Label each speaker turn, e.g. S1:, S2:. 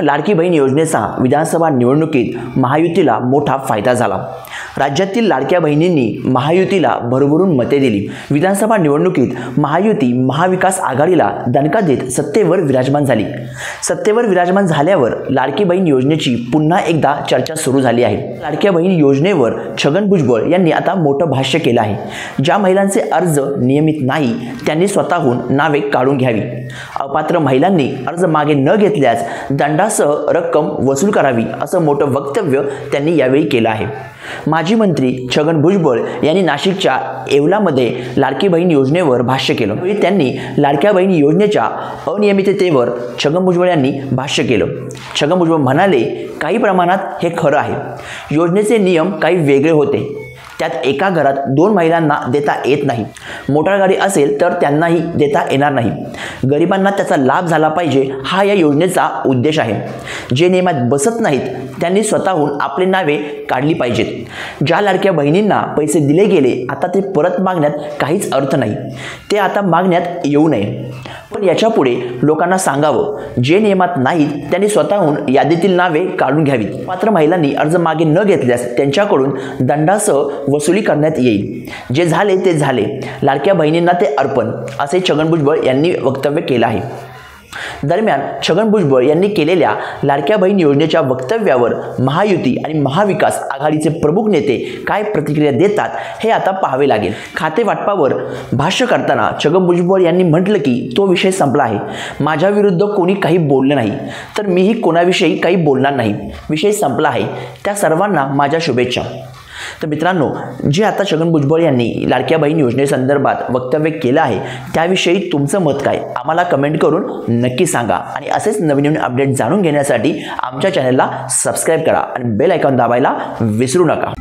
S1: लाडकी बहीण योजनेचा विधानसभा निवडणुकीत महायुतीला मोठा फायदा झाला। राज्यातील लाडक्या बहिणींनी महायुतीला भरभरून मते दिली। विधानसभा निवडणुकीत महायुती महाविकास आघाडीला दणका देत सत्तेवर विराजमान झाली। सत्तेवर विराजमान झाल्यावर लाडकी बहीण योजनेची पुन्हा एकदा चर्चा सुरू झाली आहे। लाडक्या बहीण योजनेवर छगन भुजबळ यांनी आता मोठं भाष्य केलं आहे। ज्या महिलांचे अर्ज नियमित नाही त्यांनी स्वतःहून नावे काढून घ्यावी। अपात्र महिलांनी अर्ज मागे न घेतल्यास दंडासह रक्कम वसूल करावी असं मोठं वक्तव्य त्यांनी यावेळी केलं आहे। माजी मंत्री छगन भुजबळ यांनी नाशिकच्या येवलामध्ये लाडकी बहीण योजनेवर भाष्य केलं। त्यांनी लाडक्या बहीण योजनेच्या अनियमिततेवर छगन भुजबळ यांनी भाष्य केलं। छगन भुजबळ म्हणाले, काही प्रमाणात हे खरं आहे। योजनेचे नियम काही वेगळे होते। त्यात एका घरात 2 महिलांना देता येत नाही। मोटार गाडी असेल तर त्यांनाही देता येणार नाही। गरिबांना त्याचा लाभ झाला पाहिजे हा या योजनेचा उद्देश आहे। जे नियमात बसत नाहीत त्यांनी स्वतःहून आपली नावे काढली पाहिजेत। ज्या लाडक्या बहिणींना पैसे दिले गेले आता ते परत मागण्यात काहीच अर्थ नाही। ते आता मागण्यात येऊ नये। पण याच्या पुढे लोकांना सांगावं, जे नियमात नाहीत त्यांनी स्वतःहून यादीतील नावे काढून घ्यावीत। मात्र महिलांनी अर्ज मागे न घेतल्यास त्यांच्याकडून दंडासह वसुली करण्यात येईल। जे झाले ते झाले, लाडक्या बहिणींना ते अर्पण, असे छगन भुजबळ यांनी वक्तव्य केलं आहे। दरम्यान छगन भुजबळ यांनी केलेल्या लाडक्या बहीण योजनेच्या वक्तव्यावर महायुती आणि महाविकास आघाडीचे प्रमुख नेते काय प्रतिक्रिया देतात हे आता पाहावे लागेल। खाते वाटपावर भाष्य करताना छगन भुजबळ यांनी म्हटलं की तो विषय संपला आहे। माझ्या विरुद्ध कोणी काही बोललं नाही तर मीही कोणाविषयी काही बोलणार नाही। विषय संपला आहे। त्या सर्वांना माझ्या शुभेच्छा। तर मित्रांनो, जे आता छगन भुजबळ यांनी लाडक्या बहीण योजनेसंदर्भात वक्तव्य केलं आहे त्याविषयी तुमचं मत काय आम्हाला कमेंट करून नक्की सांगा। आणि असेच नवीन अपडेट जाणून घेण्यासाठी आमच्या चॅनलला सबस्क्राईब करा आणि बेल आयकॉन दाबायला विसरू नका।